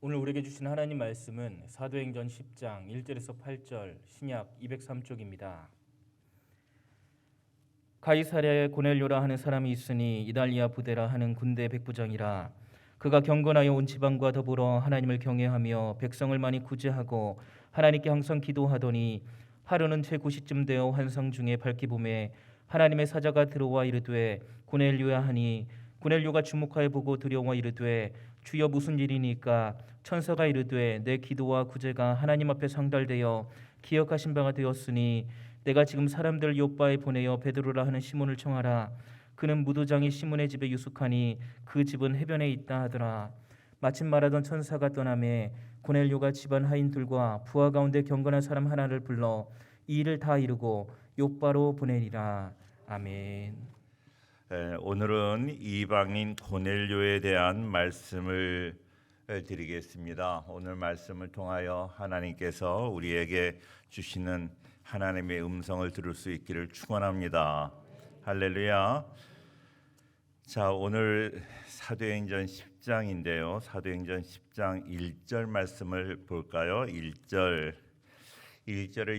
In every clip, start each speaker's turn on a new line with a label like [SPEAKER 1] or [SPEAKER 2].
[SPEAKER 1] 오늘 우리에게 주신 하나님 말씀은 사도행전 10장 1절에서 8절 신약 203쪽입니다. 가이사랴에 고넬료라 하는 사람이 있으니 이달리아 부데라 하는 군대 백부장이라. 그가 경건하여 온 지방과 더불어 하나님을 경외하며 백성을 많이 구제하고 하나님께 항상 기도하더니 하루는 제9시쯤 되어 환상 중에 밝기 봄에 하나님의 사자가 들어와 이르되 고넬료야 하니 고넬료가 주목하여 보고 두려워 이르되 주여 무슨 일이니까? 천사가 이르되 내 기도와 구제가 하나님 앞에 상달되어 기억하신 바가 되었으니 내가 지금 사람들 요바에 보내어 베드로라 하는 시몬을 청하라. 그는 무도장이 시몬의 집에 유숙하니 그 집은 해변에 있다 하더라. 마침 말하던 천사가 떠나매 고넬료가 집안 하인들과 부하 가운데 경건한 사람 하나를 불러 이 일을 다 이루고 요바로 보내니라. 아멘.
[SPEAKER 2] 오늘은 이방인 고넬료에 대한 말씀을 드리겠습니다. 오늘 말씀을 통하여 하나님께서 우리에게 주시는 하나님의 음성을 들을 수 있기를 축원합니다. 할렐루야. 자, 오늘 사도행전 10장인데요. 사도행전 10장 1절 말씀을 볼까요? 1절을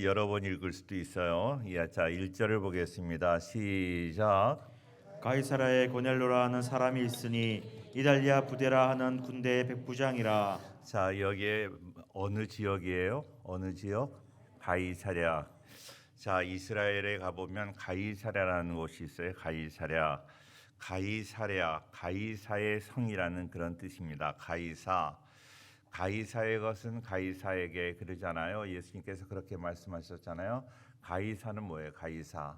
[SPEAKER 2] 여러 번 읽을 수도 있어요. 자, 1절을 보겠습니다. 시작.
[SPEAKER 3] 가이사라에 고넬료라 하는 사람이 있으니 이달리아 부데라 하는 군대의 백부장이라.
[SPEAKER 2] 자, 여기에 어느 지역이에요? 어느 지역? 가이사랴. 자, 이스라엘에 가보면 가이사랴라는 곳이 있어요. 가이사의 성이라는 그런 뜻입니다. 가이사의 것은 가이사에게 그러잖아요. 예수님께서 그렇게 말씀하셨잖아요. 가이사는 뭐예요? 가이사.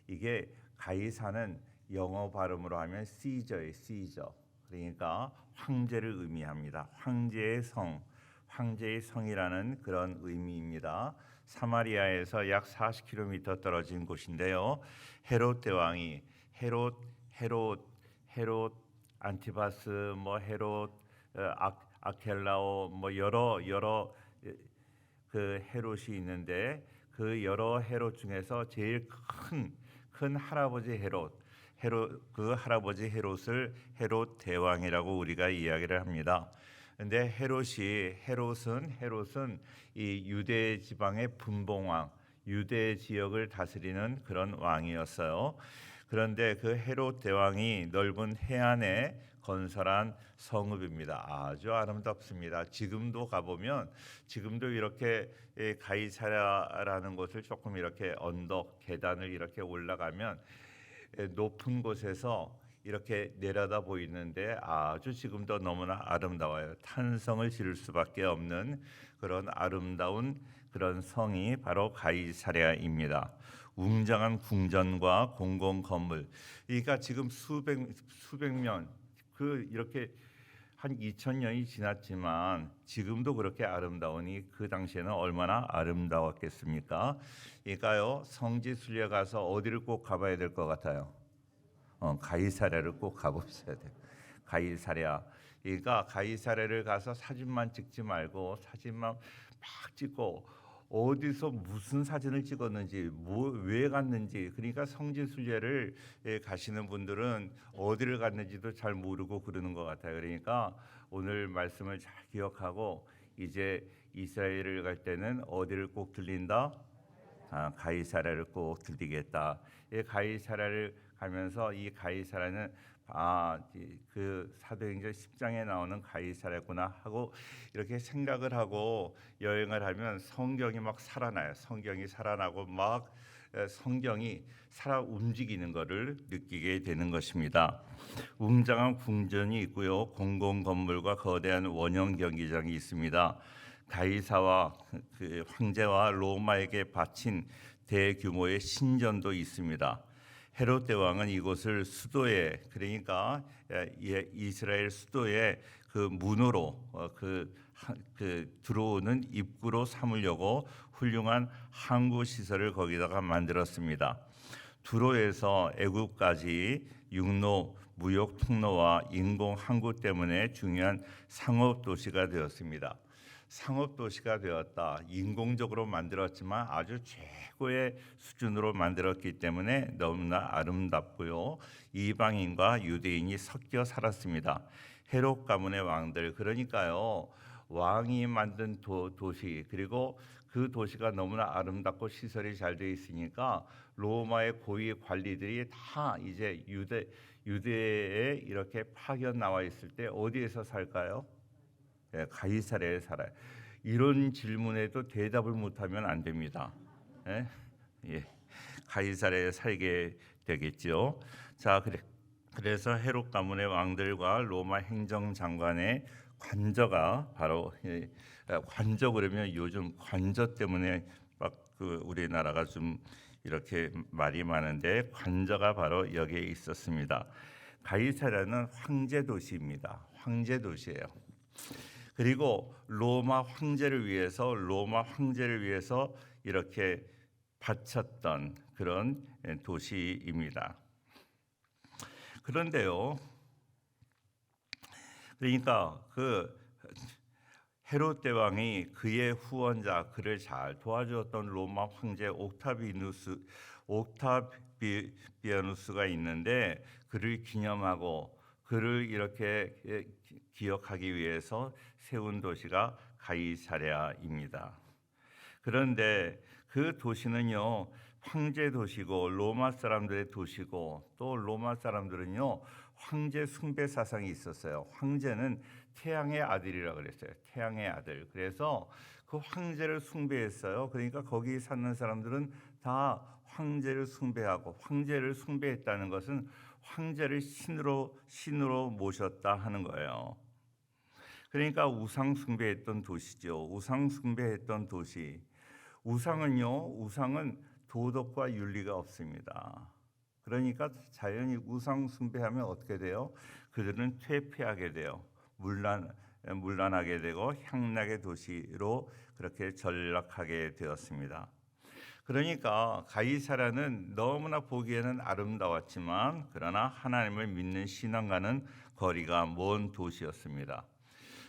[SPEAKER 2] 이게 가이사는 영어 발음으로 하면 시저예요. 시저. 그러니까 황제를 의미합니다. 황제의 성이라는 그런 의미입니다. 사마리아에서 약 40km 떨어진 곳인데요. 헤롯 대왕이 헤롯 안티바스 헤롯 아켈라오 여러 그 헤롯이 있는데 그 여러 헤롯 중에서 제일 큰 할아버지 그 할아버지 헤롯을 헤롯 대왕이라고 우리가 이야기를 합니다. 근데 헤롯은 이 유대 지방의 분봉왕, 유대 지역을 다스리는 그런 왕이었어요. 그런데 그 헤롯 대왕이 넓은 해안에 건설한 성읍입니다. 아주 아름답습니다. 지금도 가보면 지금도 이렇게 가이사랴라는 곳을 조금 이렇게 언덕 계단을 이렇게 올라가면 높은 곳에서 이렇게 내려다 보이는데 아주 지금도 너무나 아름다워요. 탄성을 지를 수밖에 없는 그런 아름다운 그런 성이 바로 가이사랴입니다. 웅장한 궁전과 공공 건물, 그러니까 지금 수백 년 이렇게 한 2000년이 지났지만 지금도 그렇게 아름다우니 그 당시에는 얼마나 아름다웠겠습니까? 그러니까요, 성지 순례 가서 어디를 꼭 가봐야 될 것 같아요? 가이사랴를 꼭 가보셔야 돼요. 가이사랴. 그러니까 가이사랴를 가서 사진만 찍지 말고 사진만 막 찍고 어디서 무슨 사진을 찍었는지 왜 갔는지, 그러니까 성지 순례를 가시는 분들은 어디를 갔는지도 잘 모르고 그러는 것 같아요. 그러니까 오늘 말씀을 잘 기억하고 이제 이스라엘을 갈 때는 어디를 꼭 들린다? 가이사랴를 꼭 들리겠다. 가이사랴를 가면서 이 가이사랴는 그 사도행전 10장에 나오는 가이사랴구나 하고 이렇게 생각을 하고 여행을 하면 성경이 막 살아나요. 성경이 살아나고 막 성경이 살아 움직이는 것을 느끼게 되는 것입니다. 웅장한 궁전이 있고요. 공공 건물과 거대한 원형 경기장이 있습니다. 가이사와 그 황제와 로마에게 바친 대규모의 신전도 있습니다. 헤롯 대왕은 이곳을 수도에, 그러니까 이스라엘 수도의 그 문으로 들어오는 입구로 삼으려고 훌륭한 항구 시설을 거기다가 만들었습니다. 두로에서 애굽까지 육로 무역 통로와 인공 항구 때문에 중요한 상업 도시가 되었습니다. 상업 도시가 되었다. 인공적으로 만들었지만 아주 최고의 수준으로 만들었기 때문에 너무나 아름답고요. 이방인과 유대인이 섞여 살았습니다. 헤롯 가문의 왕들, 그러니까요. 왕이 만든 도시, 그리고 그 도시가 너무나 아름답고 시설이 잘 되어 있으니까 로마의 고위 관리들이 다 이제 유대에 이렇게 파견 나와 있을 때 어디에서 살까요? 예, 가이사랴에 살아요. 이런 질문에도 대답을 못하면 안 됩니다. 예? 예, 가이사랴에 살게 되겠죠. 자, 그래서 헤롯 가문의 왕들과 로마 행정장관의 관저가 바로 관저, 그러면 요즘 관저 때문에 막 그 우리나라가 좀 이렇게 말이 많은데 관저가 바로 여기에 있었습니다. 가이사랴는 황제 도시입니다. 황제 도시예요. 그리고 로마 황제를 위해서 이렇게 바쳤던 그런 도시입니다. 그런데요, 그러니까 그 헤롯 대왕이 그의 후원자, 그를 잘 도와주었던 로마 황제 옥타비아누스가 있는데 그를 기념하고 그를 이렇게 기억하기 위해서 세운 도시가 가이사랴입니다. 그런데 그 도시는요, 황제 도시고 로마 사람들의 도시고, 또 로마 사람들은요 황제 숭배 사상이 있었어요. 황제는 태양의 아들이라고 그랬어요. 태양의 아들. 그래서 그 황제를 숭배했어요. 그러니까 거기 사는 사람들은 다 황제를 숭배하고, 황제를 숭배했다는 것은 황제를 신으로 모셨다 하는 거예요. 그러니까 우상 숭배했던 도시죠. 우상 숭배했던 도시. 우상은 도덕과 윤리가 없습니다. 그러니까 자연히 우상 숭배하면 어떻게 돼요? 그들은 퇴폐하게 돼요. 문란하게 되고 향락의 도시로 그렇게 전락하게 되었습니다. 그러니까 가이사랴는 너무나 보기에는 아름다웠지만 그러나 하나님을 믿는 신앙과는 거리가 먼 도시였습니다.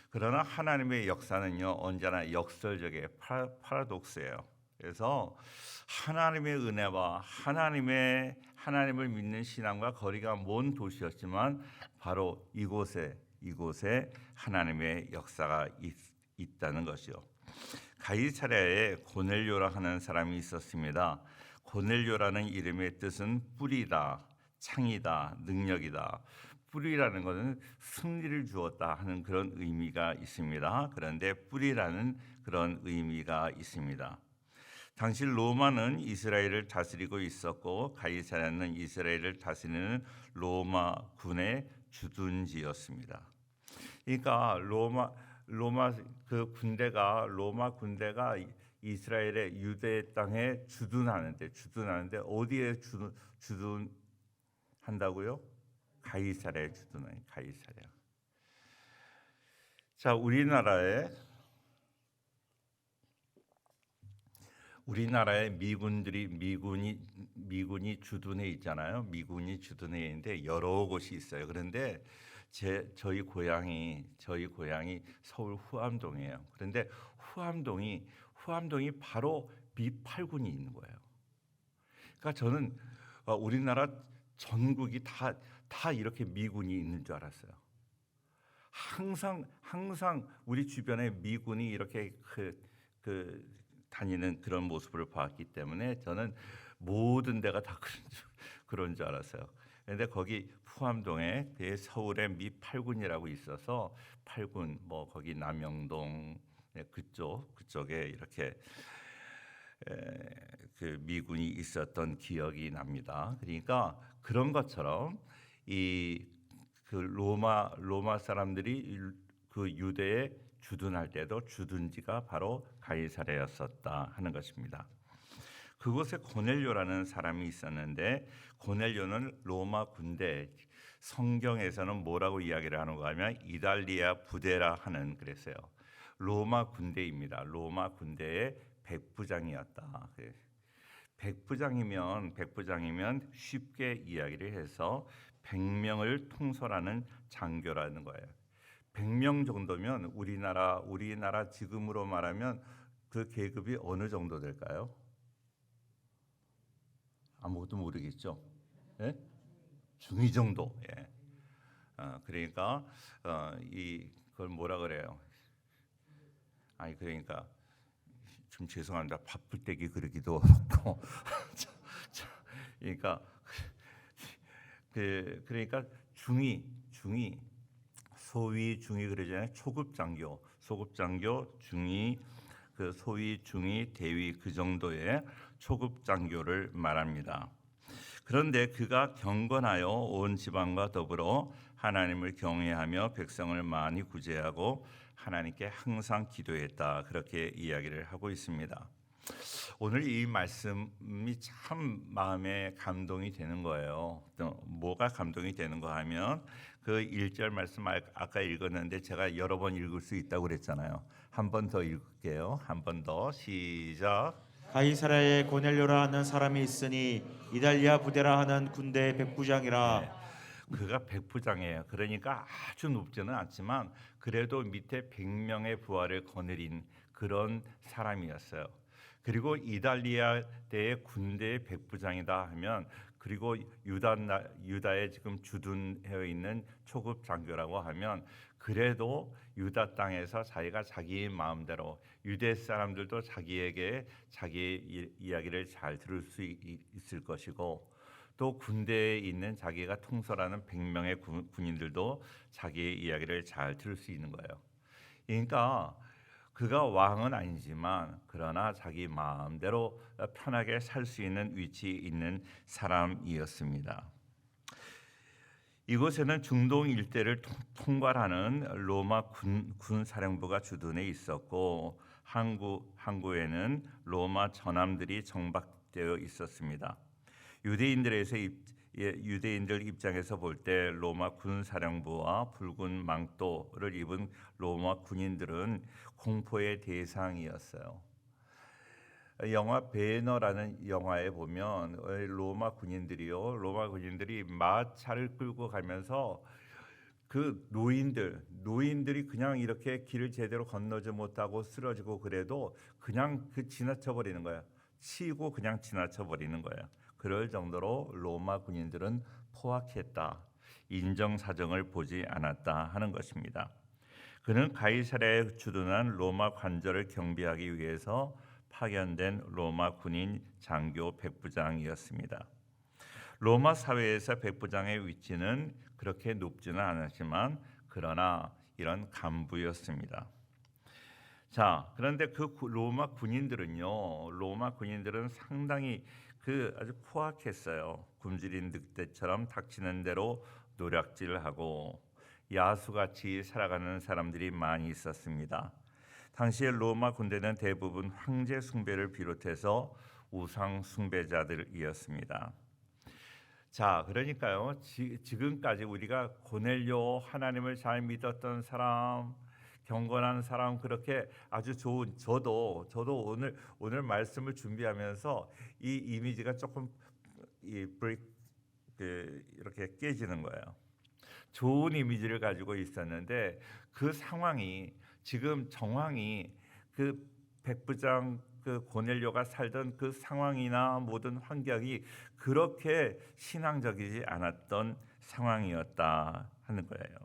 [SPEAKER 2] 그러나 하나님의 역사는요 언제나 역설적이에요. 파라독스예요. 그래서 하나님의 은혜와 하나님을 믿는 신앙과 거리가 먼 도시였지만 바로 이곳에 하나님의 역사가 있다는 것이요. 가이사랴에 고넬료라 하는 사람이 있었습니다. 고넬료라는 이름의 뜻은 뿌리다, 창이다, 능력이다. 뿌리라는 것은 승리를 주었다 하는 그런 의미가 있습니다. 그런데 뿌리라는 그런 의미가 있습니다. 당시 로마는 이스라엘을 다스리고 있었고 가이사랴는 이스라엘을 다스리는 로마 군의 주둔지였습니다. 그러니까 로마 군대가 이스라엘의 유대 땅에 주둔하는데 어디에 주둔한다고요? 가이사랴에 주둔해요. 가이사랴. 자, 우리나라에 미군이 주둔해 있잖아요. 미군이 주둔해 있는데 여러 곳이 있어요. 그런데 저희 고향이 서울 후암동이에요. 그런데 후암동이 바로 미8군이 있는 거예요. 그러니까 저는 우리나라 전국이 다 이렇게 미군이 있는 줄 알았어요. 항상 우리 주변에 미군이 이렇게 다니는 그런 모습을 봤기 때문에 저는 모든 데가 다 그런 줄 알았어요. 그런데 거기 후암동에 서울의 미8군이라고 있어서 8군 거기 남영동 그쪽에 이렇게 그 미군이 있었던 기억이 납니다. 그러니까 그런 것처럼 그 로마 사람들이 그 유대에 주둔할 때도 주둔지가 바로 가이사랴였었다 하는 것입니다. 그곳에 고넬료라는 사람이 있었는데 고넬료는 로마 군대, 성경에서는 뭐라고 이야기를 하는가 하면 이달리아 부데라 하는 그랬어요. 로마 군대입니다. 로마 군대의 백부장이었다. 백부장이면 쉽게 이야기를 해서 100명을 통솔하는 장교라는 거예요. 100명 정도면 우리나라 지금으로 말하면 그 계급이 어느 정도 될까요? 아무것도 모르겠죠. 예? 중위 정도. 예. 그러니까 그걸 뭐라 그래요? 아니 그러니까 좀 죄송합니다. 바쁠때기 그러기도 어렵고. 그러니까 그러니까 중위 소위 중위 그러잖아요. 초급 장교 중위 그 소위 중위 대위 그 정도의 초급 장교를 말합니다. 그런데 그가 경건하여 온 지방과 더불어 하나님을 경외하며 백성을 많이 구제하고 하나님께 항상 기도했다. 그렇게 이야기를 하고 있습니다. 오늘 이 말씀이 참 마음에 감동이 되는 거예요. 또 뭐가 감동이 되는가 하면 그 1절 말씀 아까 읽었는데 제가 여러 번 읽을 수 있다고 그랬잖아요. 한 번 더 읽을게요. 한 번 더 시작.
[SPEAKER 3] 가이사랴에 고넬료라 하는 사람이 있으니 이달리아 부데라 하는 군대의 백부장이라.
[SPEAKER 2] 네, 그가 백부장이에요. 그러니까 아주 높지는 않지만 그래도 밑에 100명의 부하를 거느린 그런 사람이었어요. 그리고 이달리아 때의 군대의 백부장이다 하면 그리고 유다에 지금 주둔해 있는 초급 장교라고 하면 그래도 유다 땅에서 자기가 자기 마음대로 유대 사람들도 자기에게 자기의 이야기를 잘 들을 수 있을 것이고 또 군대에 있는 자기가 통솔하는 100명의 군인들도 자기의 이야기를 잘 들을 수 있는 거예요. 그러니까 그가 왕은 아니지만 그러나 자기 마음대로 편하게 살 수 있는 위치에 있는 사람이었습니다. 이곳에는 중동 일대를 통괄하는 로마 군 사령부가 주둔해 있었고 항구에는 로마 전함들이 정박되어 있었습니다. 유대인들 입장에서 볼 때 로마 군 사령부와 붉은 망토를 입은 로마 군인들은 공포의 대상이었어요. 영화 배너라는 영화에 보면 로마 군인들이 마차를 끌고 가면서 그 노인들이 그냥 이렇게 길을 제대로 건너지 못하고 쓰러지고 그래도 그냥 지나쳐 버리는 거야. 치고 그냥 지나쳐 버리는 거야. 그럴 정도로 로마 군인들은 포악했다. 인정사정을 보지 않았다 하는 것입니다. 그는 가이사랴에 주둔한 로마 관절을 경비하기 위해서 파견된 로마 군인 장교 백부장이었습니다. 로마 사회에서 백부장의 위치는 그렇게 높지는 않았지만 그러나 이런 간부였습니다. 자, 그런데 그 로마 군인들은 상당히 아주 포악했어요. 굶주린 늑대처럼 닥치는 대로 노략질하고 야수같이 살아가는 사람들이 많이 있었습니다. 당시의 로마 군대는 대부분 황제 숭배를 비롯해서 우상 숭배자들이었습니다. 자, 그러니까요. 지금까지 우리가 고넬료 하나님을 잘 믿었던 사람, 경건한 사람 그렇게 아주 좋은 저도 오늘 말씀을 준비하면서 이 이미지가 조금 이렇게 깨지는 거예요. 좋은 이미지를 가지고 있었는데 그 상황이 지금 정황이 그 백부장 그 고넬료가 살던 그 상황이나 모든 환경이 그렇게 신앙적이지 않았던 상황이었다 하는 거예요.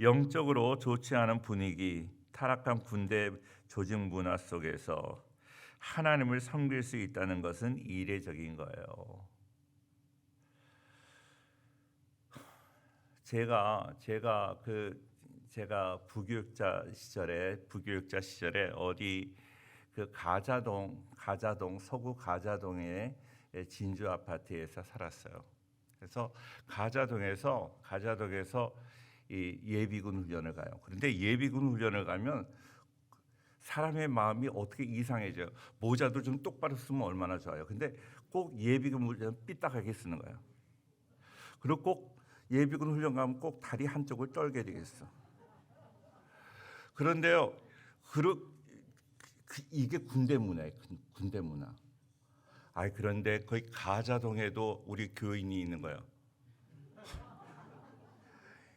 [SPEAKER 2] 영적으로 좋지 않은 분위기, 타락한 군대 조직 문화 속에서 하나님을 섬길 수 있다는 것은 이례적인 거예요. 제가 부교육자 시절에 어디 그 가자동 서구 가자동의 진주 아파트에서 살았어요. 그래서 가자동에서 이 예비군 훈련을 가요. 그런데 예비군 훈련을 가면 사람의 마음이 어떻게 이상해져요. 모자도 좀 똑바로 쓰면 얼마나 좋아요. 근데 꼭 예비군 훈련 삐딱하게 쓰는 거예요. 그리고 꼭 예비군 훈련 가면 꼭 다리 한쪽을 떨게 되겠어. 그런데요, 이게 군대 문화예요. 군대 문화. 그런데 거기 가자동에도 우리 교인이 있는 거예요.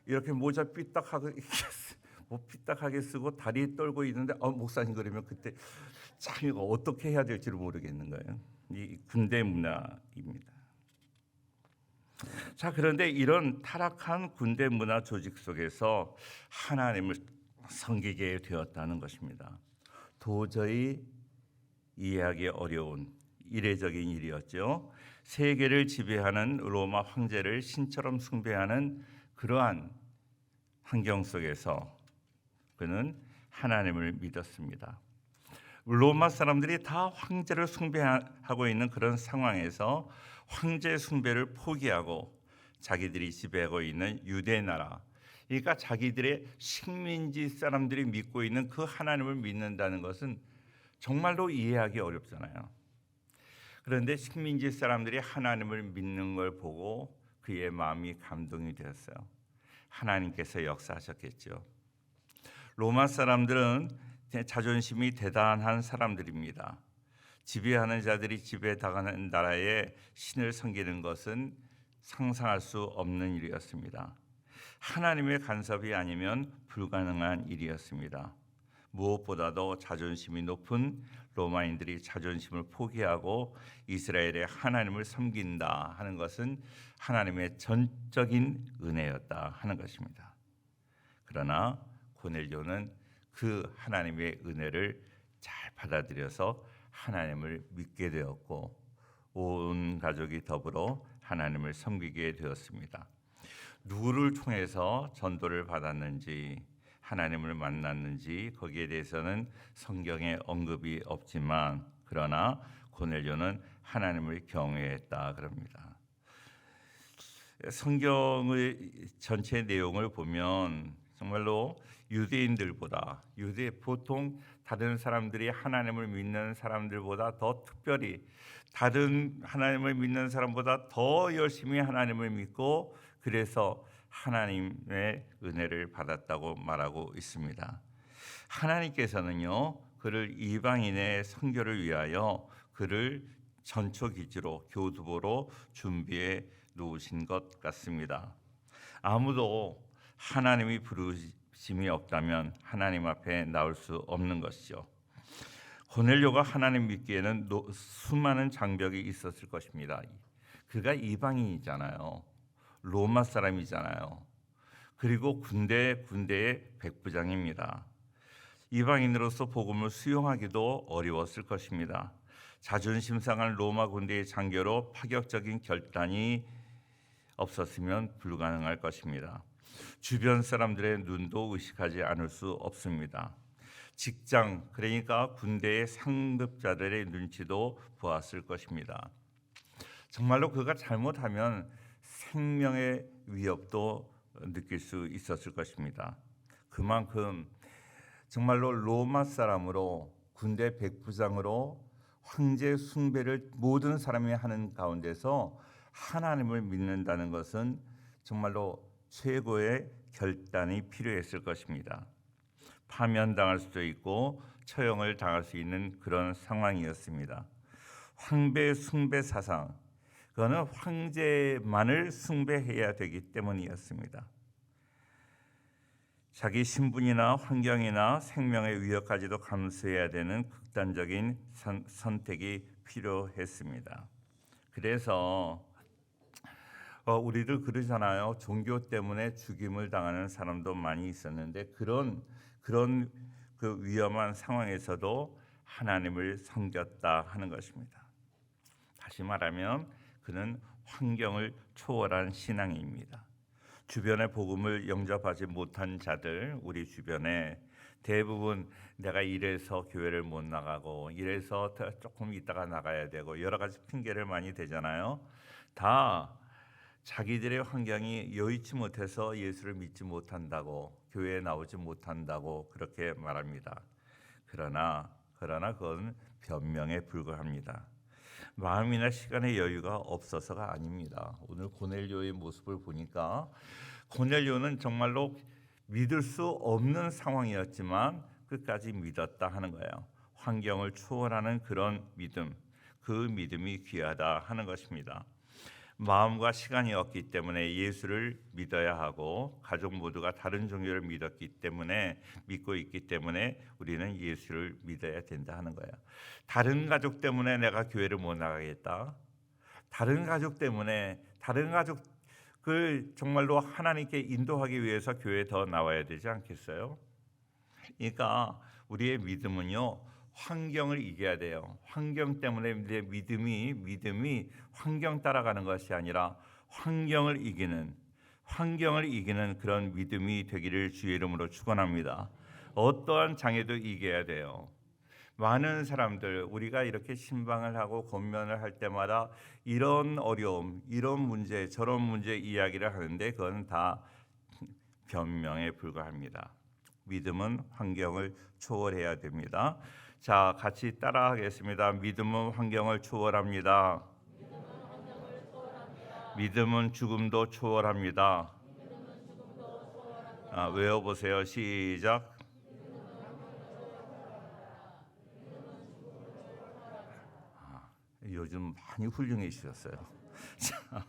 [SPEAKER 2] 이렇게 모자 삐딱하게 삐딱하게 쓰고 다리 떨고 있는데 목사님 그러면 그때 참 이거 어떻게 해야 될지를 모르겠는 거예요. 이 군대 문화입니다. 자, 그런데 이런 타락한 군대 문화 조직 속에서 하나님을 섬기게 되었다는 것입니다. 도저히 이해하기 어려운 이례적인 일이었죠. 세계를 지배하는 로마 황제를 신처럼 숭배하는 그러한 환경 속에서 그는 하나님을 믿었습니다. 로마 사람들이 다 황제를 숭배하고 있는 그런 상황에서 황제 숭배를 포기하고 자기들이 지배하고 있는 유대 나라, 그러니까 자기들의 식민지 사람들이 믿고 있는 그 하나님을 믿는다는 것은 정말로 이해하기 어렵잖아요. 그런데 식민지 사람들이 하나님을 믿는 걸 보고 그의 마음이 감동이 되었어요. 하나님께서 역사하셨겠죠. 로마 사람들은 자존심이 대단한 사람들입니다. 지배하는 자들이 지배당하는 나라에 신을 섬기는 것은 상상할 수 없는 일이었습니다. 하나님의 간섭이 아니면 불가능한 일이었습니다. 무엇보다도 자존심이 높은 로마인들이 자존심을 포기하고 이스라엘의 하나님을 섬긴다 하는 것은 하나님의 전적인 은혜였다 하는 것입니다. 그러나 고넬료는 그 하나님의 은혜를 잘 받아들여서 하나님을 믿게 되었고 온 가족이 더불어 하나님을 섬기게 되었습니다. 누구를 통해서 전도를 받았는지 하나님을 만났는지 거기에 대해서는 성경에 언급이 없지만 그러나 고넬료는 하나님을 경외했다 그럽니다. 성경의 전체 내용을 보면 정말로 유대인들보다 보통 다른 사람들이 하나님을 믿는 사람들보다 더 특별히 다른 하나님을 믿는 사람보다 더 열심히 하나님을 믿고 그래서 하나님의 은혜를 받았다고 말하고 있습니다. 하나님께서는요 그를 이방인의 선교를 위하여 그를 전초기지로 교두보로 준비해 놓으신 것 같습니다. 아무도 하나님이 부르심이 없다면 하나님 앞에 나올 수 없는 것이죠. 고넬료가 하나님 믿기에는 수많은 장벽이 있었을 것입니다. 그가 이방인이잖아요. 로마 사람이잖아요. 그리고 군대의 백부장입니다. 이방인으로서 복음을 수용하기도 어려웠을 것입니다. 자존심 상한 로마 군대의 장교로 파격적인 결단이 없었으면 불가능할 것입니다. 주변 사람들의 눈도 의식하지 않을 수 없습니다. 직장, 그러니까 군대의 상급자들의 눈치도 보았을 것입니다. 정말로 그가 잘못하면 생명의 위협도 느낄 수 있었을 것입니다. 그만큼 정말로 로마 사람으로 군대 백부장으로 황제 숭배를 모든 사람이 하는 가운데서 하나님을 믿는다는 것은 정말로 최고의 결단이 필요했을 것입니다. 파면당할 수도 있고 처형을 당할 수 있는 그런 상황이었습니다. 황제 숭배 사상, 그거는 황제만을 숭배해야 되기 때문이었습니다. 자기 신분이나 환경이나 생명의 위협까지도 감수해야 되는 극단적인 선택이 필요했습니다. 그래서 우리들 그러잖아요. 종교 때문에 죽임을 당하는 사람도 많이 있었는데 그런 그 위험한 상황에서도 하나님을 섬겼다 하는 것입니다. 다시 말하면 그는 환경을 초월한 신앙입니다. 주변의 복음을 영접하지 못한 자들, 우리 주변에 대부분 내가 이래서 교회를 못 나가고 이래서 조금 있다가 나가야 되고 여러 가지 핑계를 많이 대잖아요. 다 자기들의 환경이 여의치 못해서 예수를 믿지 못한다고 교회에 나오지 못한다고 그렇게 말합니다. 그러나 그건 변명에 불과합니다. 마음이나 시간의 여유가 없어서가 아닙니다. 오늘 고넬료의 모습을 보니까 고넬료는 정말로 믿을 수 없는 상황이었지만 끝까지 믿었다 하는 거예요. 환경을 초월하는 그런 믿음, 그 믿음이 귀하다 하는 것입니다. 마음과 시간이 없기 때문에 예수를 믿어야 하고 가족 모두가 다른 종교를 믿고 있기 때문에 우리는 예수를 믿어야 된다 하는 거예요. 다른 가족 때문에 내가 교회를 못 나가겠다. 다른 가족 때문에 다른 가족을 정말로 하나님께 인도하기 위해서 교회에 더 나와야 되지 않겠어요? 그러니까 우리의 믿음은요, 환경을 이겨야 돼요. 환경 때문에 내 믿음이 환경 따라가는 것이 아니라 환경을 이기는 그런 믿음이 되기를 주의 이름으로 축원합니다. 어떠한 장애도 이겨야 돼요. 많은 사람들 우리가 이렇게 신방을 하고 권면을 할 때마다 이런 어려움, 이런 문제, 저런 문제 이야기를 하는데 그건 다 변명에 불과합니다. 믿음은 환경을 초월해야 됩니다. 자, 같이 따라하겠습니다. 믿음은 환경을 초월합니다. 믿음은 죽음도 초월합니다. 외워보세요. 시작. 요즘 많이 훌륭해지셨어요. 자,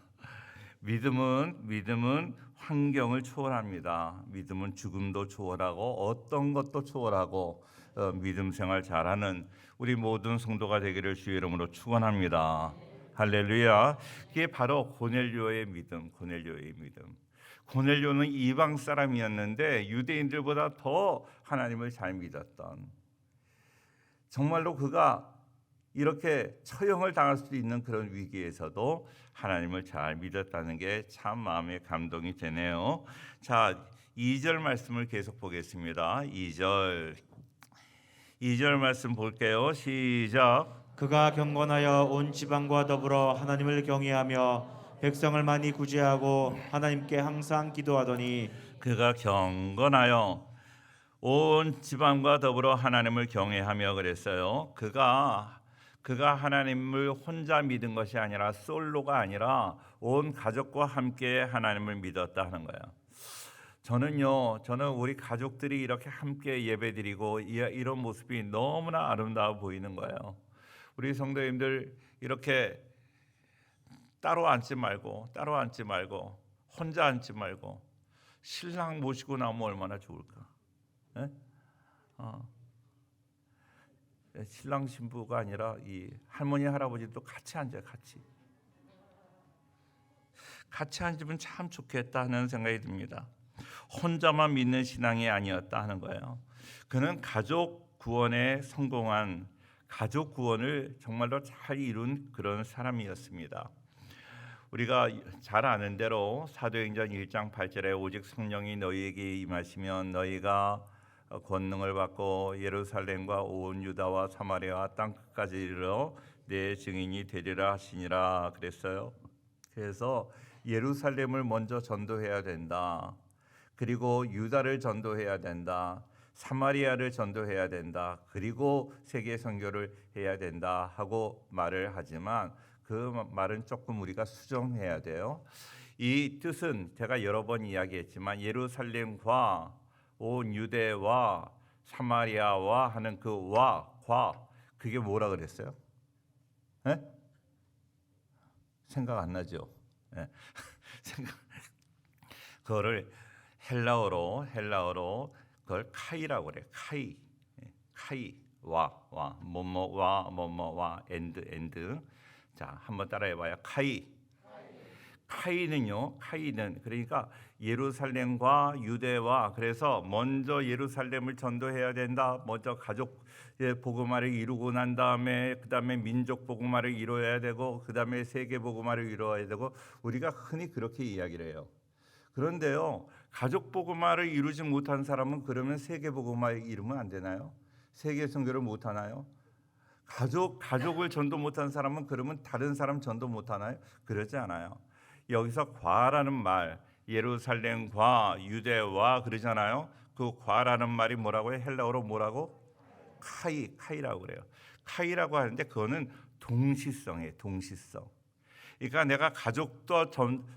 [SPEAKER 2] 믿음은 환경을 초월합니다. 믿음은 죽음도 초월하고 어떤 것도 초월하고 믿음 생활 잘하는 우리 모든 성도가 되기를 주의 이름으로 축원합니다. 할렐루야. 이게 바로 고넬료의 믿음. 고넬료는 이방 사람이었는데 유대인들보다 더 하나님을 잘 믿었던, 정말로 그가 이렇게 처형을 당할 수도 있는 그런 위기에서도 하나님을 잘 믿었다는 게 참 마음에 감동이 되네요. 자, 2절 말씀을 계속 보겠습니다. 2절 말씀 볼게요. 시작.
[SPEAKER 3] 그가 경건하여 온 지방과 더불어 하나님을 경외하며 백성을 많이 구제하고 하나님께 항상 기도하더니,
[SPEAKER 2] 그가 경건하여 온 지방과 더불어 하나님을 경외하며 그랬어요. 그가 하나님을 혼자 믿은 것이 아니라 솔로가 아니라 온 가족과 함께 하나님을 믿었다 하는 거예요. 저는 우리 가족들이 이렇게 함께 예배드리고 이런 모습이 너무나 아름다워 보이는 거예요. 우리 성도님들 이렇게 따로 앉지 말고 혼자 앉지 말고 신랑 모시고 나오면 얼마나 좋을까? 예? 신랑 신부가 아니라 이 할머니 할아버지도 같이 앉아요. 같이 앉으면 참 좋겠다 하는 생각이 듭니다. 혼자만 믿는 신앙이 아니었다 하는 거예요. 그는 가족 구원에 성공한, 가족 구원을 정말로 잘 이룬 그런 사람이었습니다. 우리가 잘 아는 대로 사도행전 1장 8절에 오직 성령이 너희에게 임하시면 너희가 권능을 받고 예루살렘과 온 유다와 사마리아와 땅 끝까지 이르러 내 증인이 되리라 하시니라 그랬어요. 그래서 예루살렘을 먼저 전도해야 된다. 그리고 유다를 전도해야 된다. 사마리아를 전도해야 된다. 그리고 세계 선교를 해야 된다 하고 말을 하지만 그 말은 조금 우리가 수정해야 돼요. 이 뜻은 제가 여러 번 이야기했지만 예루살렘과 온 유대와 사마리아와 하는 그 과 그게 뭐라 그랬어요? 에? 생각 안 나죠? 예. 그거를 헬라어로 그걸 카이라고 그래. 카이 뭐뭐와 엔드. 자, 한번 따라해봐요. 카이는 그러니까 예루살렘과 유대와, 그래서 먼저 예루살렘을 전도해야 된다. 먼저 가족의 복음화를 이루고 난 다음에 그다음에 민족 복음화를 이루어야 되고 그다음에 세계 복음화를 이루어야 되고, 우리가 흔히 그렇게 이야기를 해요. 그런데요, 가족 복음화를 이루지 못한 사람은 그러면 세계 복음화를 이루면 안 되나요? 세계 선교를 못 하나요? 가족을 전도 못한 사람은 그러면 다른 사람 전도 못 하나요? 그러지 않아요. 여기서 과라는 말, 예루살렘과 유대와 그러잖아요. 그 과라는 말이 뭐라고 해요? 헬라어로 뭐라고? 카이라고 그래요. 카이라고 하는데 그거는 동시성이에요. 동시성. 그러니까 내가 가족도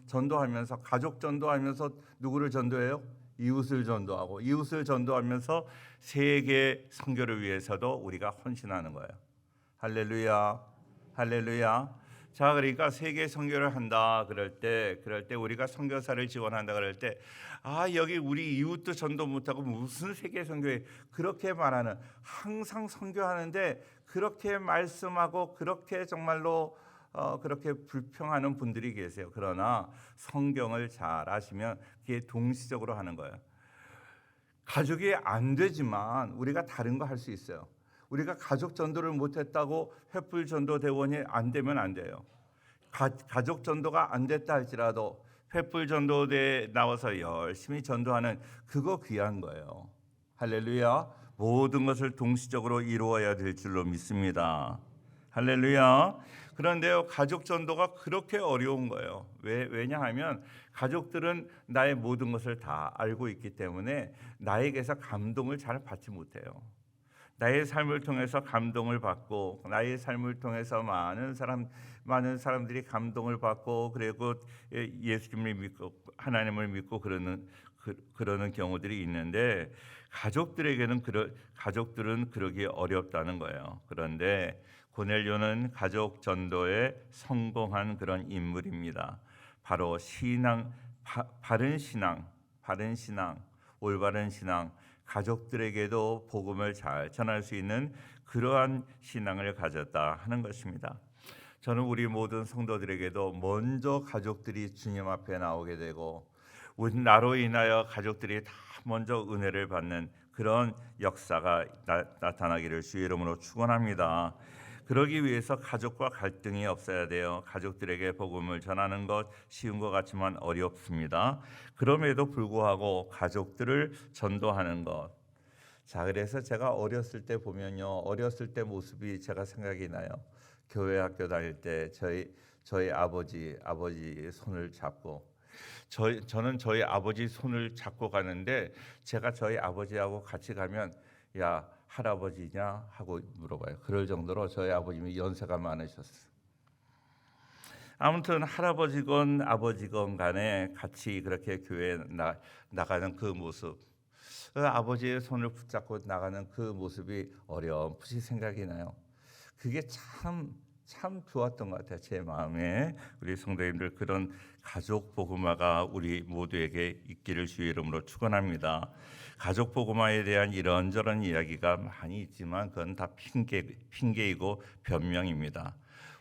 [SPEAKER 2] 전도하면서, 가족 전도하면서 누구를 전도해요? 이웃을 전도하고, 이웃을 전도하면서 세계 선교를 위해서도 우리가 헌신하는 거예요. 할렐루야. 자, 그러니까 세계 선교를 한다 그럴 때 우리가 선교사를 지원한다 그럴 때 여기 우리 이웃도 전도 못하고 무슨 세계 선교에 그렇게 말하는, 항상 선교하는데 그렇게 말씀하고 그렇게 정말로 그렇게 불평하는 분들이 계세요. 그러나 성경을 잘 아시면 그게 동시적으로 하는 거예요. 가족이 안 되지만 우리가 다른 거 할 수 있어요. 우리가 가족 전도를 못했다고 횃불 전도 대원이 안 되면 안 돼요. 가족 전도가 안 됐다 할지라도 횃불 전도대에 나와서 열심히 전도하는 그거 귀한 거예요. 할렐루야. 모든 것을 동시적으로 이루어야 될 줄로 믿습니다. 할렐루야. 그런데요, 가족 전도가 그렇게 어려운 거예요. 왜냐하면 가족들은 나의 모든 것을 다 알고 있기 때문에 나에게서 감동을 잘 받지 못해요. 나의 삶을 통해서 감동을 받고, 나의 삶을 통해서 많은 사람들이 감동을 받고, 그리고 예수님을 믿고 하나님을 믿고 그러는 경우들이 있는데, 가족들은 그러기 어렵다는 거예요. 그런데 고넬료는 가족 전도에 성공한 그런 인물입니다. 바로 바른 신앙, 올바른 신앙, 가족들에게도 복음을 잘 전할 수 있는 그러한 신앙을 가졌다 하는 것입니다. 저는 우리 모든 성도들에게도 먼저 가족들이 주님 앞에 나오게 되고, 나로 인하여 가족들이 다 먼저 은혜를 받는 그런 역사가 나타나기를 주의 이름으로 축원합니다. 그러기 위해서 가족과 갈등이 없어야 돼요. 가족들에게 복음을 전하는 것 쉬운 것 같지만 어렵습니다. 그럼에도 불구하고 가족들을 전도하는 것. 자, 그래서 제가 어렸을 때 보면요, 어렸을 때 모습이 제가 생각이 나요. 교회 학교 다닐 때 저희 아버지 손을 잡고, 저는 저희 아버지 손을 잡고 가는데, 제가 저희 아버지하고 같이 가면 야, 할아버지냐 하고 물어봐요. 그럴 정도로 저희 아버님이 연세가 많으셨어요. 아무튼 할아버지건 아버지건 간에 같이 그렇게 교회에 나가는 그 모습, 아버지의 손을 붙잡고 나가는 그 모습이 어렴풋이 생각이 나요. 그게 참 좋았던 것 같아요. 제 마음에. 우리 성도님들, 그런 가족 복음화가 우리 모두에게 있기를 주의 이름으로 축원합니다. 가족 복음화에 대한 이런저런 이야기가 많이 있지만 그건 다 핑계이고 변명입니다.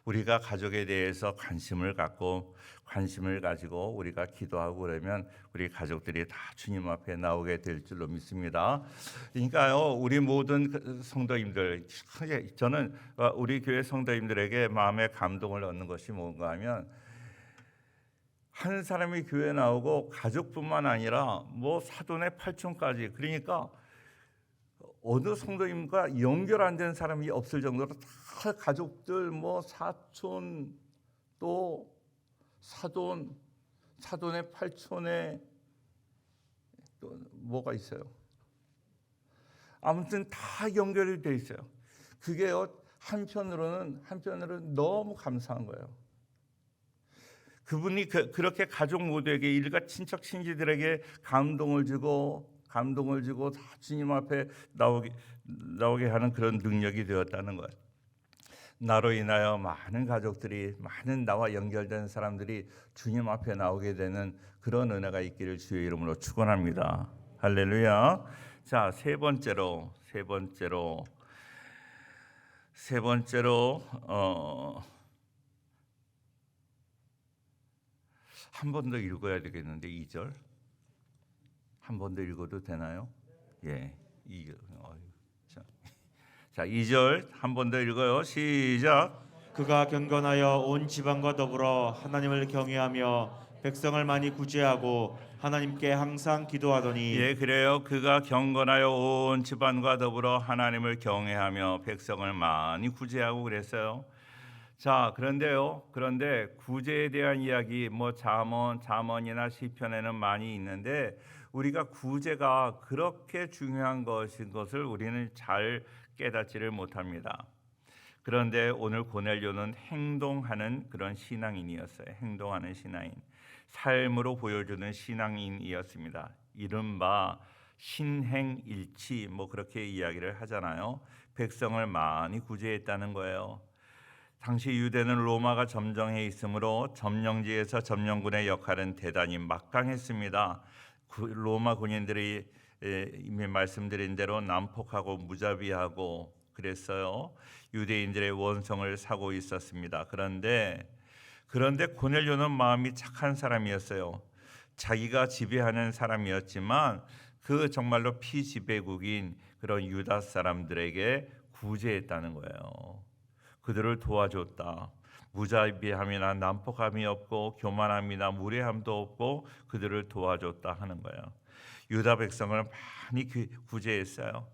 [SPEAKER 2] 우리가 가족에 대해서 관심을 가지고 우리가 기도하고 그러면 우리 가족들이 다 주님 앞에 나오게 될 줄로 믿습니다. 그러니까요, 우리 모든 성도님들, 저는 우리 교회 성도님들에게 마음의 감동을 얻는 것이 뭔가 하면, 한 사람이 교회 나오고 가족뿐만 아니라 사돈의 팔촌까지, 그러니까 어느 성도님과 연결 안 된 사람이 없을 정도로 다 가족들, 사촌, 또 사돈의 팔촌에 또 뭐가 있어요. 아무튼 다 연결이 돼 있어요. 그게요, 한편으로는 너무 감사한 거예요. 그분이 그렇게 가족 모두에게, 일가 친척 친지들에게 감동을 주고 다 주님 앞에 나오게 하는 그런 능력이 되었다는 거예요. 나로 인하여 많은 가족들이, 많은 나와 연결된 사람들이 주님 앞에 나오게 되는 그런 은혜가 있기를 주의 이름으로 축원합니다. 할렐루야. 자, 세 번째로 한 번 더 읽어야 되겠는데, 2절 한 번 더 읽어도 되나요? 예, 2절. 자, 2절 한 번 더 읽어요. 시작.
[SPEAKER 3] 그가 경건하여 온 지방과 더불어 하나님을 경외하며 백성을 많이 구제하고 하나님께 항상 기도하더니.
[SPEAKER 2] 예, 그래요. 그가 경건하여 온 집안과 더불어 하나님을 경외하며 백성을 많이 구제하고 그랬어요. 자, 그런데 구제에 대한 이야기, 잠언이나 시편에는 많이 있는데, 우리가 구제가 그렇게 중요한 것인 것을 우리는 잘 깨닫지를 못합니다. 그런데 오늘 고넬료는 행동하는 그런 신앙인이었어요. 행동하는 신앙인, 삶으로 보여주는 신앙인이었습니다. 이른바 신행일치, 그렇게 이야기를 하잖아요. 백성을 많이 구제했다는 거예요. 당시 유대는 로마가 점령해 있으므로 점령지에서 점령군의 역할은 대단히 막강했습니다. 로마 군인들이 이미 말씀드린 대로 난폭하고 무자비하고 그랬어요. 유대인들의 원성을 사고 있었습니다. 그런데 고넬료는 마음이 착한 사람이었어요. 자기가 지배하는 사람이었지만 그 정말로 피지배국인 그런 유다 사람들에게 구제했다는 거예요. 그들을 도와줬다. 무자비함이나 난폭함이 없고 교만함이나 무례함도 없고 그들을 도와줬다 하는 거예요. 유다 백성을 많이 구제했어요.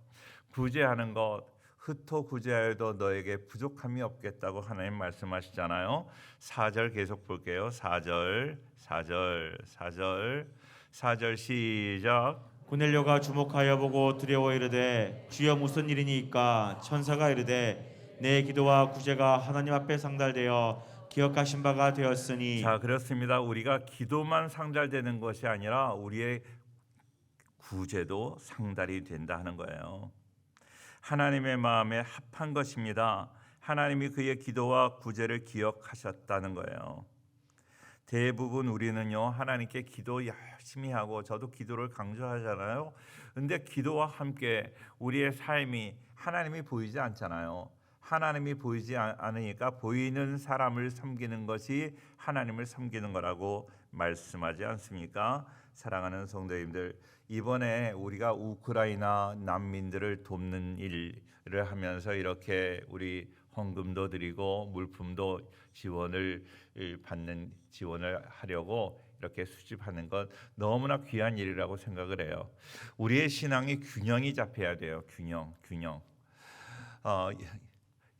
[SPEAKER 2] 구제하는 것, 흩어 구제하여도 너에게 부족함이 없겠다고 하나님 말씀하시잖아요. 4절 계속 볼게요. 4절 시작.
[SPEAKER 3] 고넬료가 주목하여 보고 두려워 이르되 주여 무슨 일이니까? 천사가 이르되 내 기도와 구제가 하나님 앞에 상달되어 기억하신 바가 되었으니.
[SPEAKER 2] 자, 그렇습니다. 우리가 기도만 상달되는 것이 아니라 우리의 구제도 상달이 된다 하는 거예요. 하나님의 마음에 합한 것입니다. 하나님이 그의 기도와 구제를 기억하셨다는 거예요. 대부분 우리는요, 하나님께 기도 열심히 하고, 저도 기도를 강조하잖아요. 근데 기도와 함께 우리의 삶이 하나님이 보이지 않잖아요. 하나님이 보이지 않으니까 보이는 사람을 섬기는 것이 하나님을 섬기는 거라고 말씀하지 않습니까? 사랑하는 성도님들, 이번에 우리가 우크라이나 난민들을 돕는 일을 하면서 이렇게 우리 헌금도 드리고 물품도 지원을 하려고 이렇게 수집하는 것 너무나 귀한 일이라고 생각을 해요. 우리의 신앙이 균형이 잡혀야 돼요. 균형.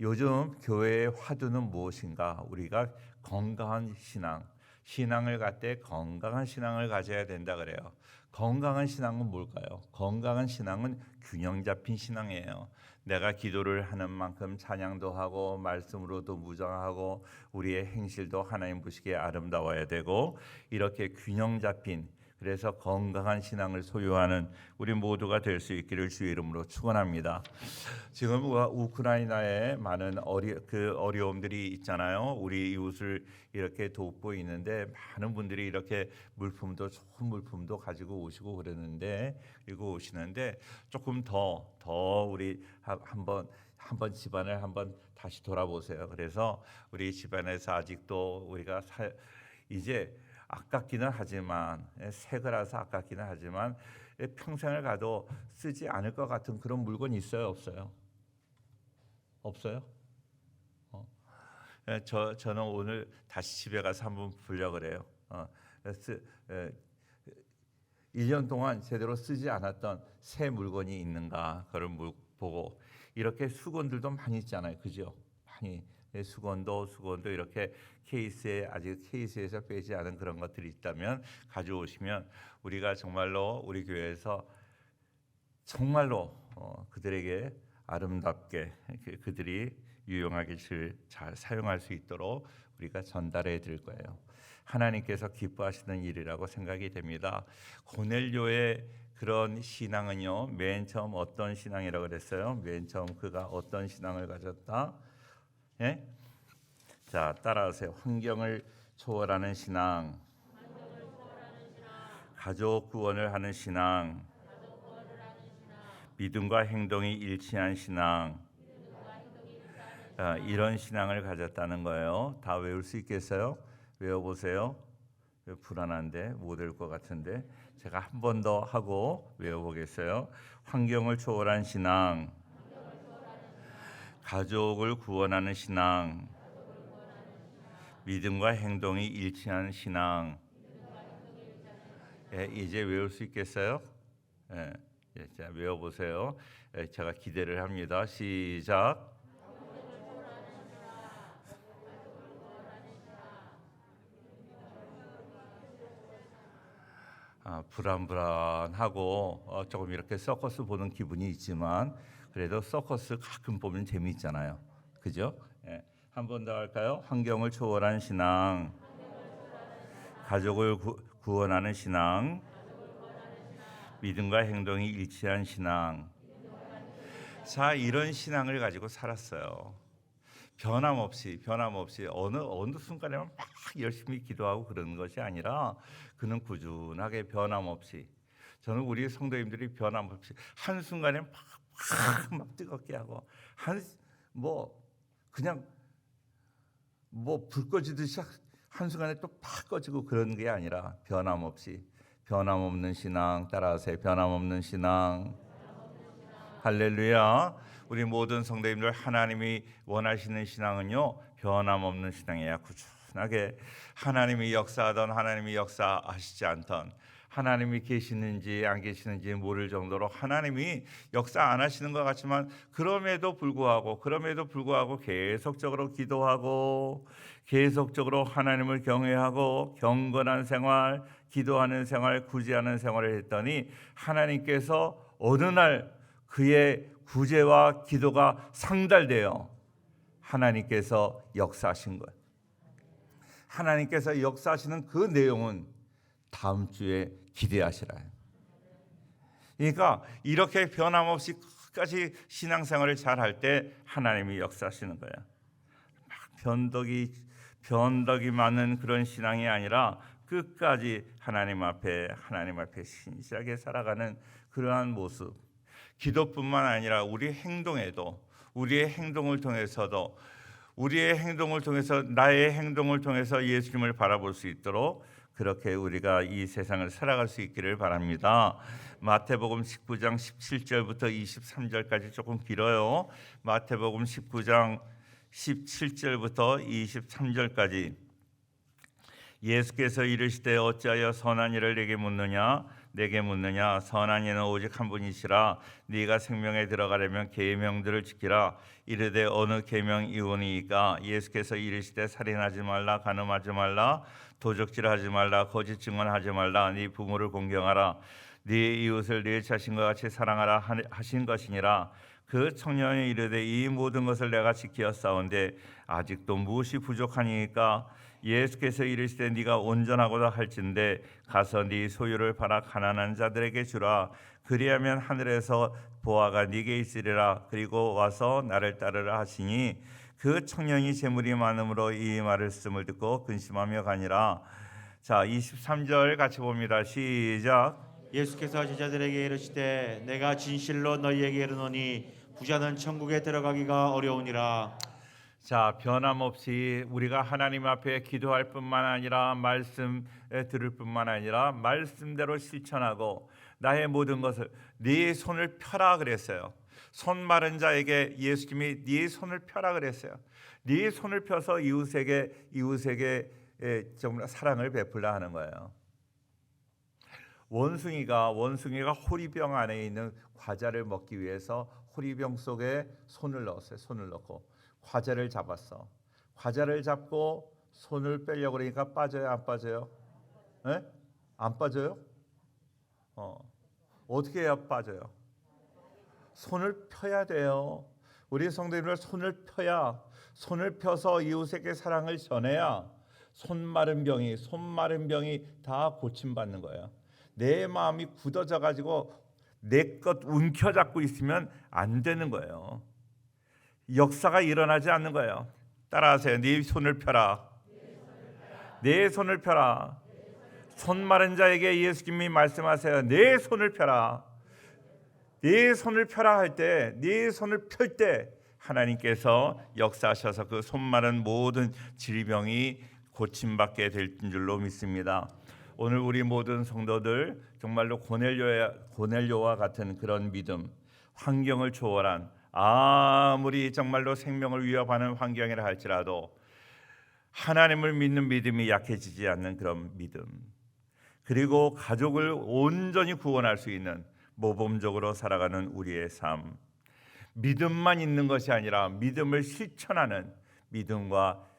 [SPEAKER 2] 요즘 교회의 화두는 무엇인가? 우리가 건강한 신앙을 갖되 건강한 신앙을 가져야 된다 그래요. 건강한 신앙은 뭘까요? 건강한 신앙은 균형 잡힌 신앙이에요. 내가 기도를 하는 만큼 찬양도 하고 말씀으로도 무장하고 우리의 행실도 하나님 보시기에 아름다워야 되고, 이렇게 균형 잡힌, 그래서 건강한 신앙을 소유하는 우리 모두가 될 수 있기를 주의 이름으로 축원합니다. 지금 우크라이나에 많은 어려움들이 있잖아요. 우리 이웃을 이렇게 돕고 있는데 많은 분들이 이렇게 좋은 물품도 가지고 오시고 그러는데, 그리고 오시는데 조금 더 우리 한번 집안을 한번 다시 돌아보세요. 그래서 우리 집안에서 아직도 우리가 이제 아깝기는 하지만, 새 거라서 아깝기는 하지만 평생을 가도 쓰지 않을 것 같은 그런 물건이 있어요, 없어요? 없어요? 저는 오늘 다시 집에 가서 한번 보려고 그래요. 1년 동안 제대로 쓰지 않았던 새 물건이 있는가, 그걸 보고. 이렇게 수건들도 많이 있잖아요, 그죠? 많이. 수건도 이렇게 아직 케이스에서 빼지 않은 그런 것들이 있다면 가져오시면 우리가 정말로 우리 교회에서 정말로 그들에게 아름답게 그들이 유용하게 잘 사용할 수 있도록 우리가 전달해 드릴 거예요. 하나님께서 기뻐하시는 일이라고 생각이 됩니다. 고넬료의 그런 신앙은요, 맨 처음 어떤 신앙이라고 그랬어요? 맨 처음 그가 어떤 신앙을 가졌다? 예? 자, 따라하세요. 환경을 초월하는 신앙, 가족 구원을 하는 신앙, 믿음과 행동이 일치한 신앙, 이런 신앙을 가졌다는 거예요. 다 외울 수 있겠어요? 외워보세요. 불안한데 못 외울 것 같은데 제가 한 번 더 하고 외워보겠어요. 환경을 초월한 신앙, 가족을 구원하는 신앙, 믿음과 행동이 일치한 신앙. 이제 외울 수 있겠어요? 자, 외워보세요. 제가 기대를 합니다. 시작. 불안하고 조금 이렇게 서커스 보는 기분이 있지만 그래도 서커스 가끔 보면 재미있잖아요. 그죠? 한 번 더 할까요? 환경을 초월한 신앙, 가족을 구원하는 신앙, 믿음과 행동이 일치한 신앙. 자, 이런 신앙을 가지고 살았어요. 변함없이 어느 순간에만 막 열심히 기도하고 그러는 것이 아니라 그는 꾸준하게 변함없이, 저는 우리 성도님들이 변함없이 한 순간에 막 뜨겁게 하고 그냥 불 꺼지듯이 한 순간에 또 팍 꺼지고 그런 게 아니라 변함없이, 변함없는 신앙 따라하세요. 변함없는 신앙. 할렐루야. 우리 모든 성도님들, 하나님이 원하시는 신앙은요, 변함없는 신앙이야. 꾸준하게 하나님이 역사하던, 하나님이 역사하시지 않던, 하나님이 계시는지 안 계시는지 모를 정도로 하나님이 역사 안 하시는 것 같지만 그럼에도 불구하고 계속적으로 기도하고 계속적으로 하나님을 경외하고 경건한 생활, 기도하는 생활, 구제하는 생활을 했더니 하나님께서 어느 날 그의 구제와 기도가 상달되어 하나님께서 역사하신 거예요. 하나님께서 역사하시는 그 내용은 다음 주에 기대하시라. 그러니까 이렇게 변함없이 끝까지 신앙생활을 잘할 때 하나님이 역사하시는 거야. 변덕이 많은 그런 신앙이 아니라 끝까지 하나님 앞에 신실하게 살아가는 그러한 모습. 기도뿐만 아니라 우리의 행동을 통해서도 나의 행동을 통해서 예수님을 바라볼 수 있도록 그렇게 우리가 이 세상을 살아갈 수 있기를 바랍니다. 마태복음 19장 17절부터 23절까지 조금 길어요. 마태복음 19장 17절부터 23절까지 예수께서 이르시되 어찌하여 선한 일을 내게 묻느냐 선한 이는 오직 한 분이시라. 네가 생명에 들어가려면 계명들을 지키라. 이르되 어느 계명 이오니이까? 예수께서 이르시되 살인하지 말라, 간음하지 말라, 도적질하지 말라, 거짓 증언하지 말라, 네 부모를 공경하라, 네 이웃을 네 자신과 같이 사랑하라 하신 것이니라. 그 청년이 이르되 이 모든 것을 내가 지키었사온데 아직도 무엇이 부족하니까? 예수께서 이르시되 네가 온전하고자 할진대 가서 네 소유를 팔아 가난한 자들에게 주라. 그리하면 하늘에서 보화가 네게 있으리라. 그리고 와서 나를 따르라 하시니 그 청년이 재물이 많음으로 이 말씀을 듣고 근심하며 가니라. 자, 23절 같이 봅니다. 시작.
[SPEAKER 3] 예수께서 제자들에게 이르시되 내가 진실로 너희에게 이르노니 부자는 천국에 들어가기가 어려우니라.
[SPEAKER 2] 자, 변함없이 우리가 하나님 앞에 기도할 뿐만 아니라 말씀에 들을 뿐만 아니라 말씀대로 실천하고 나의 모든 것을 네 손을 펴라 그랬어요. 손 마른 자에게 예수님이 네 손을 펴라 그랬어요. 네 손을 펴서 이웃에게 정말 사랑을 베풀라 하는 거예요. 원숭이가 호리병 안에 있는 과자를 먹기 위해서 호리병 속에 손을 넣었어요. 손을 넣고 과자를 잡았어. 과자를 잡고 손을 빼려고 그러니까 빠져요, 안 빠져요? 네? 안 빠져요? 어떻게 해야 빠져요? 손을 펴야 돼요. 우리 성도님들 손을 펴서 이웃에게 사랑을 전해야 손 마른 병이 다 고침받는 거예요. 내 마음이 굳어져 가지고 내 것 움켜잡고 있으면 안 되는 거예요. 역사가 일어나지 않는 거예요. 따라하세요. 네 손을 펴라. 내 손을 펴라. 손 마른 자에게 예수님이 말씀하세요. 내 손을 펴라. 네 손을 펴라 할 때, 네 손을 펼 때 하나님께서 역사하셔서 그 손 마른 모든 질병이 고침받게 될 줄로 믿습니다. 오늘 우리 모든 성도들 정말로 고넬료와 같은 그런 믿음, 환경을 초월한 아무리 정말로 생명을 위협하는 환경이라 할지라도 하나님을 믿는 믿음이 약해지지 않는 그런 믿음, 그리고 가족을 온전히 구원할 수 있는 모범적으로 살아가는 우리의 삶, 믿음만 있는 것이 아니라 믿음을 실천하는 믿음과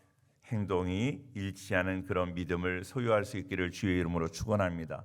[SPEAKER 2] 행동이 일치하는 그런 믿음을 소유할 수 있기를 주의 이름으로 축원합니다.